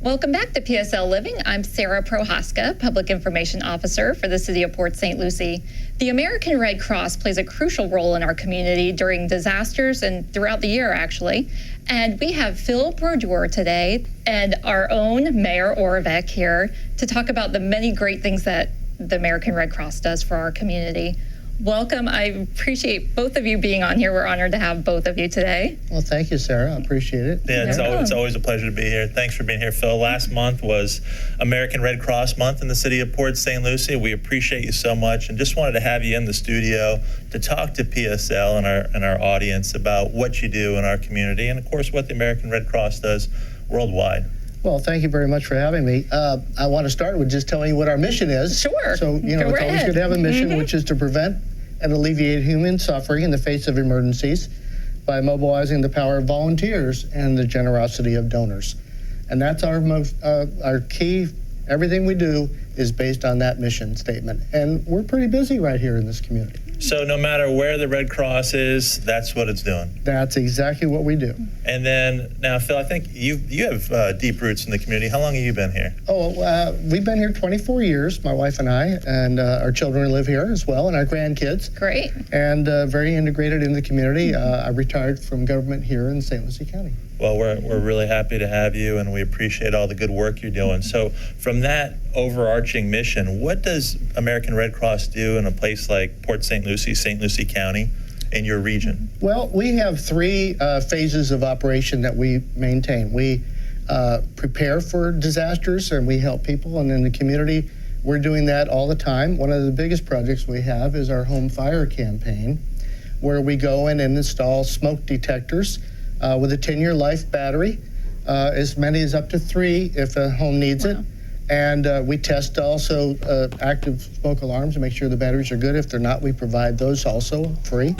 Welcome back to PSL Living. I'm Sarah Prohaska, Public Information Officer for the City of Port St. Lucie. The American Red Cross plays a crucial role in our community during disasters and throughout the year, actually. And we have Phil Brodeur today and our own Mayor Oravec here to talk about the many great things that the American Red Cross does for our community. Welcome. I appreciate both of you being on here. We're honored to have both of you today. Well, thank you, Sarah. I appreciate it. Yeah, it's always a pleasure to be here. Thanks for being here, Phil. Last month was American Red Cross Month in the city of Port St. Lucie. We appreciate you so much and just wanted to have you in the studio to talk to PSL and our audience about what you do in our community and, of course, what the American Red Cross does worldwide. Well, thank you very much for having me. I want to start with just telling you what our mission is. Sure. So, it's always good to have a mission, which is to prevent and alleviate human suffering in the face of emergencies by mobilizing the power of volunteers and the generosity of donors. And that's our key. Everything we do is based on that mission statement. And we're pretty busy right here in this community. So no matter where the Red Cross is, that's what it's doing. That's exactly what we do. And then now, Phil, I think you have deep roots in the community. How long have you been here? We've been here 24 years, my wife and I, and our children live here as well, and our grandkids. Great. And very integrated in the community. I retired from government here in St. Lucie County. Well, we're really happy to have you, and we appreciate all the good work you're doing. So from that overarching mission, what does American Red Cross do in a place like Port St. Lucie County, in your region? Well, we have three phases of operation that we maintain. We prepare for disasters, and we help people, and in the community, we're doing that all the time. One of the biggest projects we have is our home fire campaign, where we go in and install smoke detectors with a 10-year life battery, as many as up to 3 if a home needs it. And we test also active smoke alarms to make sure the batteries are good. If they're not, we provide those also free.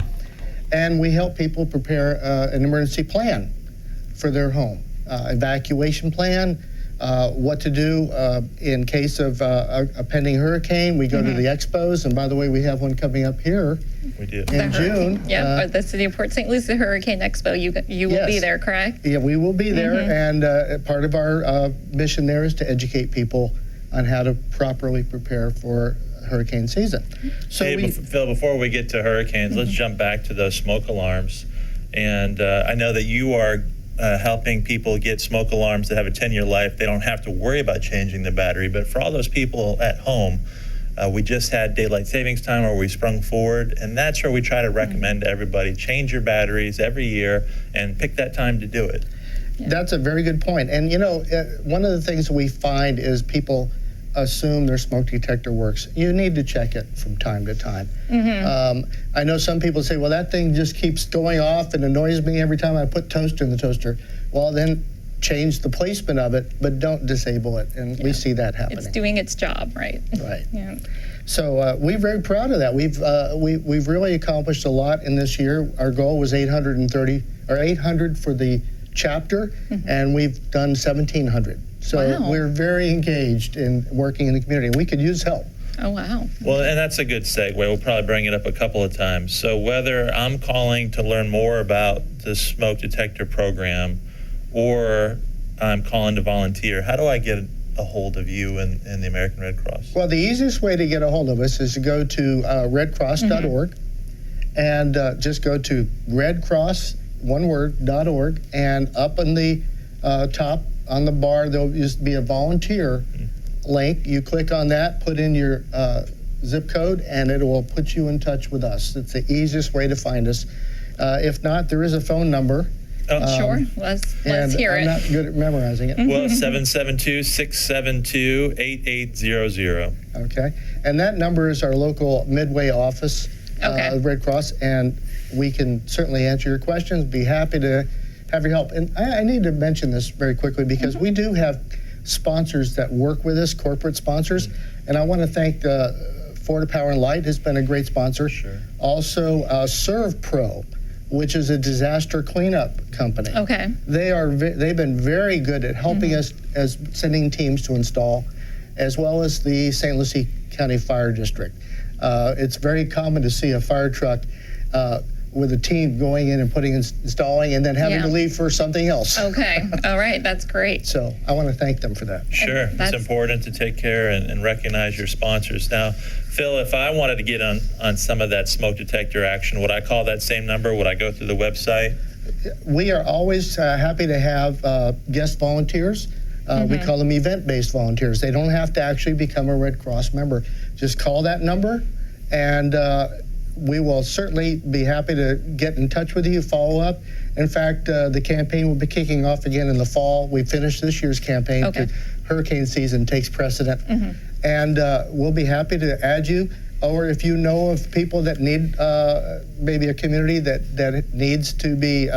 And we help people prepare an emergency plan for their home, evacuation plan, what to do in case of a pending hurricane. We go to the expos, and by the way, we have one coming up here. We do. In June. Yeah, the City of Port St. Lucie Hurricane Expo. You will be there, correct? Yeah, we will be there, and part of our mission there is to educate people on how to properly prepare for hurricane season. So Phil, before we get to hurricanes, let's jump back to those smoke alarms. And I know that you are helping people get smoke alarms that have a 10-year life. They don't have to worry about changing the battery. But for all those people at home, we just had daylight savings time where we sprung forward, and that's where we try to recommend to everybody, change your batteries every year and pick that time to do it. Yeah. That's a very good point. And one of the things we find is people assume their smoke detector works. You need to check it from time to time. I know some people say, well, that thing just keeps going off and annoys me every time I put toast in the toaster. Well, then change the placement of it, but don't disable it. And we see that happening. It's doing its job, right? Right. Yeah. So we're very proud of that. We've really accomplished a lot in this year. Our goal was 800 for the chapter, and we've done 1,700. So we're very engaged in working in the community. We could use help. Oh, wow. Well, and that's a good segue. We'll probably bring it up a couple of times. So whether I'm calling to learn more about the smoke detector program or I'm calling to volunteer, how do I get a hold of you and the American Red Cross? Well, the easiest way to get a hold of us is to go to redcross.org and just go to redcross.org, and up in the top on the bar, there'll just be a volunteer link. You click on that, put in your zip code, and it will put you in touch with us. It's the easiest way to find us. If not, there is a phone number. Sure, let's hear it. I'm not good at memorizing it. Well, 772-672-8800. Okay, and that number is our local Midway office of Red Cross, and we can certainly answer your questions, be happy to have your help. And I need to mention this very quickly because we do have sponsors that work with us, corporate sponsors, and I want to thank Florida Power and Light has been a great sponsor. Sure. Also, ServPro, which is a disaster cleanup company. Okay. They've been very good at helping us as sending teams to install, as well as the St. Lucie County Fire District. It's very common to see a fire truck with a team going in and installing and then having to Yeah. leave for something else. Okay. All right. That's great. So I want to thank them for that. Sure, it's that's- important to take care and recognize your sponsors. Now, Phil, if I wanted to get on some of that smoke detector action, would I call that same number? Would I go through the website? We are always happy to have guest volunteers. We call them event-based volunteers. They don't have to actually become a Red Cross member. Just call that number, and we will certainly be happy to get in touch with you, follow up. In fact, the campaign will be kicking off again in the fall. We finished this year's campaign. Okay. Hurricane season takes precedent. And we'll be happy to add you. Or if you know of people that need maybe a community that needs to be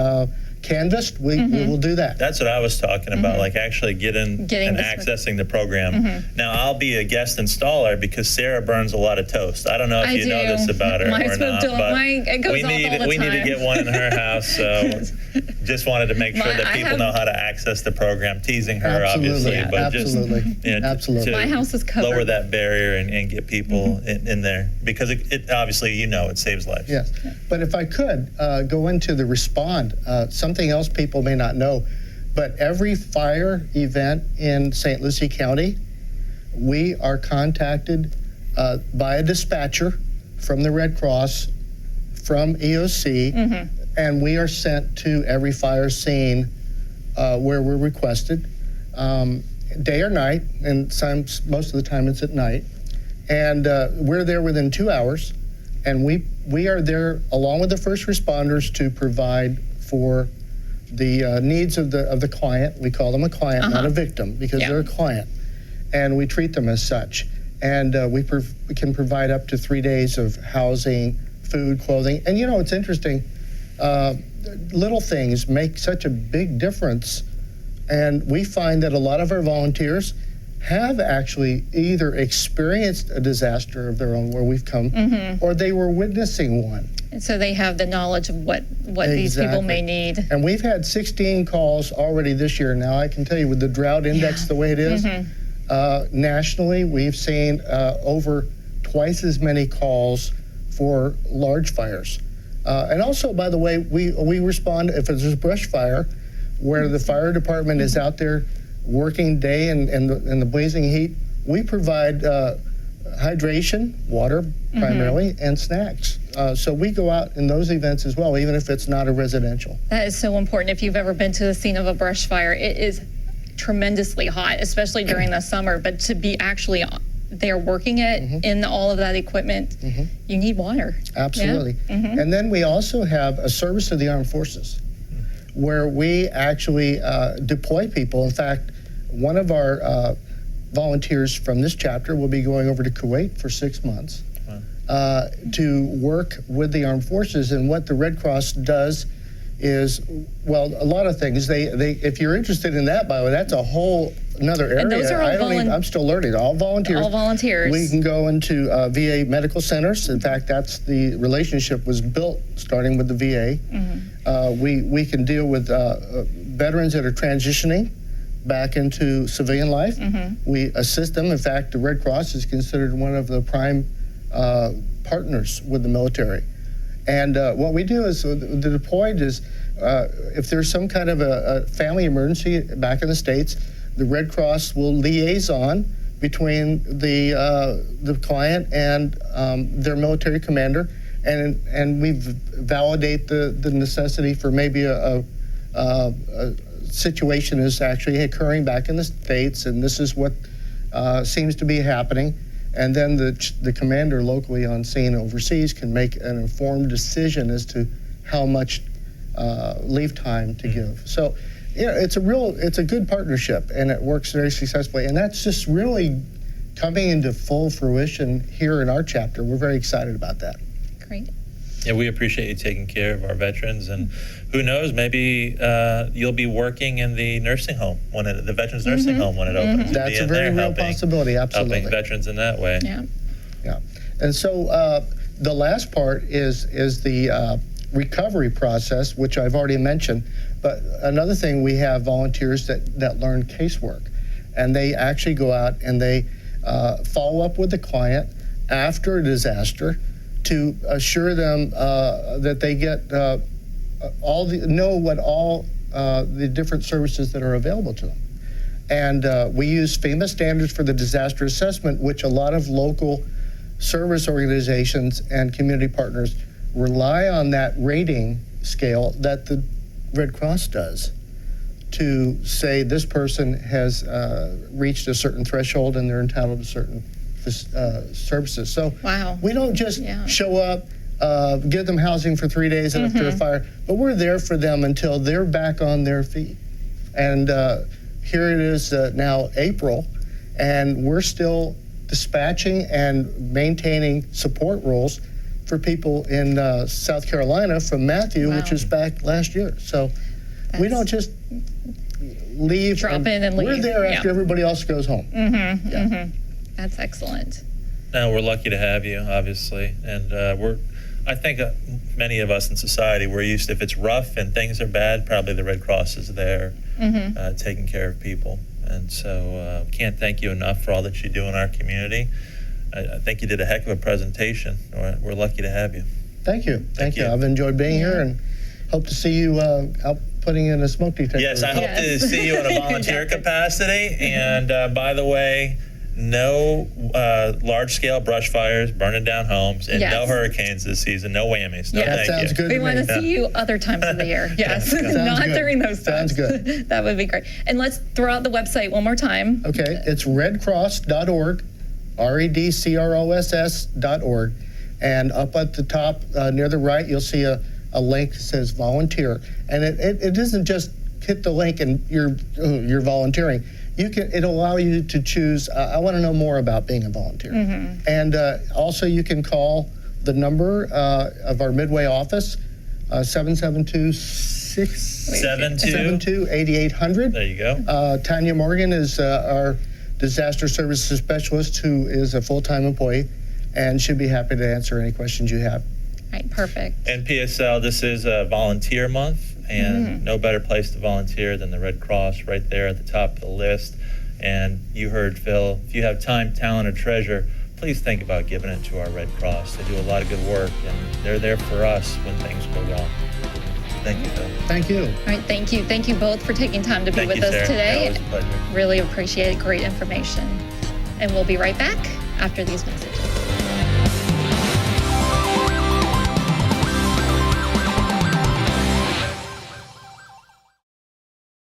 canvassed, we will do that. That's what I was talking about, like actually getting and the- accessing the program. Now, I'll be a guest installer because Sarah burns a lot of toast. I don't know if I you know do. this about her My or smoke not, don't- but it goes we off need all the we need to time. get one in her house. So just wanted to make sure My- that I people have- know how to access the program. Teasing her, Absolutely, obviously, but absolutely, just you know, absolutely. to My house is covered. lower that barrier and get people in there because it obviously it saves lives. Yes, but if I could go into the respond, something else people may not know, but every fire event in St. Lucie County, we are contacted by a dispatcher from the Red Cross, from EOC, and we are sent to every fire scene where we're requested, day or night, and most of the time it's at night. And we're there within 2 hours, and we are there along with the first responders to provide for the needs of the client. We call them a client, not a victim, because they're a client, and we treat them as such. And we can provide up to 3 days of housing, food, clothing. And it's interesting, little things make such a big difference. And we find that a lot of our volunteers have actually either experienced a disaster of their own where we've come, or they were witnessing one. And so they have the knowledge of what these people may need. And we've had 16 calls already this year. Now, I can tell you with the drought index the way it is, nationally, we've seen over twice as many calls for large fires. And also, by the way, we respond if there's a brush fire where the fire department is out there working day in the blazing heat. We provide hydration, water primarily, and snacks. So we go out in those events as well, even if it's not a residential. That is so important. If you've ever been to the scene of a brush fire, it is tremendously hot, especially during the summer. But to be actually there working it in all of that equipment, you need water. Absolutely. And then we also have a service to the armed forces where we actually deploy people. In fact, one of our volunteers from this chapter will be going over to Kuwait for 6 months to work with the armed forces. And what the Red Cross does is, well, a lot of things. They if you're interested in that, by the way, that's a whole another area. And those are all I'm still learning. All volunteers. All volunteers. We can go into VA medical centers. In fact, that's the relationship was built starting with the VA. We can deal with veterans that are transitioning back into civilian life. We assist them. In fact, the Red Cross is considered one of the prime partners with the military. And what we do is, the deployed is, if there's some kind of a family emergency back in the States, the Red Cross will liaison between the client and their military commander, and we validate the necessity for maybe a situation is actually occurring back in the States, and this is what seems to be happening. And then the commander locally on scene overseas can make an informed decision as to how much leave time to give. So, it's a good partnership, and it works very successfully. And that's just really coming into full fruition here in our chapter. We're very excited about that. Great. Yeah, we appreciate you taking care of our veterans, and who knows, maybe you'll be working in the nursing home the veterans nursing home when it opens. That's Be a in very there real helping possibility. Absolutely. veterans in that way. Yeah. Yeah. And so the last part is the recovery process, which I've already mentioned. But another thing, we have volunteers that learn casework, and they actually go out and they follow up with the client after a disaster to assure them that they get all the different services that are available to them. And we use FEMA standards for the disaster assessment, which a lot of local service organizations and community partners rely on that rating scale that the Red Cross does to say this person has reached a certain threshold and they're entitled to certain services. So Wow. we don't just show up, give them housing for 3 days after a fire, but we're there for them until they're back on their feet. And here it is now April, and we're still dispatching and maintaining support roles for people in South Carolina from Matthew, which was back last year. So we don't just leave. Drop in and leave. We're there after everybody else goes home. That's excellent. No, we're lucky to have you, obviously, and I think many of us in society, we're used to, if it's rough and things are bad, probably the Red Cross is there taking care of people. And so can't thank you enough for all that you do in our community. I think you did a heck of a presentation. We're lucky to have you. Thank you. Thank you. I've enjoyed being here and hope to see you out putting in a smoke detector. Yes, I hope to see you in a volunteer capacity. And by the way, no large-scale brush fires burning down homes, and no hurricanes this season. No whammies. No, that sounds good. We want to see you other times of the year. Yes, not during those times. Sounds good. That would be great. And let's throw out the website one more time. Okay, it's redcross.org, redcross.org, and up at the top near the right, you'll see a link that says volunteer, and it doesn't just hit the link and you're volunteering. It'll allow you to choose, I want to know more about being a volunteer. And also you can call the number of our Midway office, 772-8800. There you go. Tanya Morgan is our disaster services specialist, who is a full-time employee and should be happy to answer any questions you have. All right, perfect. And PSL, this is a volunteer month. And no better place to volunteer than the Red Cross, right there at the top of the list. And you heard Phil, if you have time, talent, or treasure, please think about giving it to our Red Cross. They do a lot of good work, and they're there for us when things go wrong. Thank you, Phil. Thank you. All right, thank you. Thank you both for taking time to be with us Sarah. today. It was a pleasure. Really appreciate it. Great information. And we'll be right back after these messages.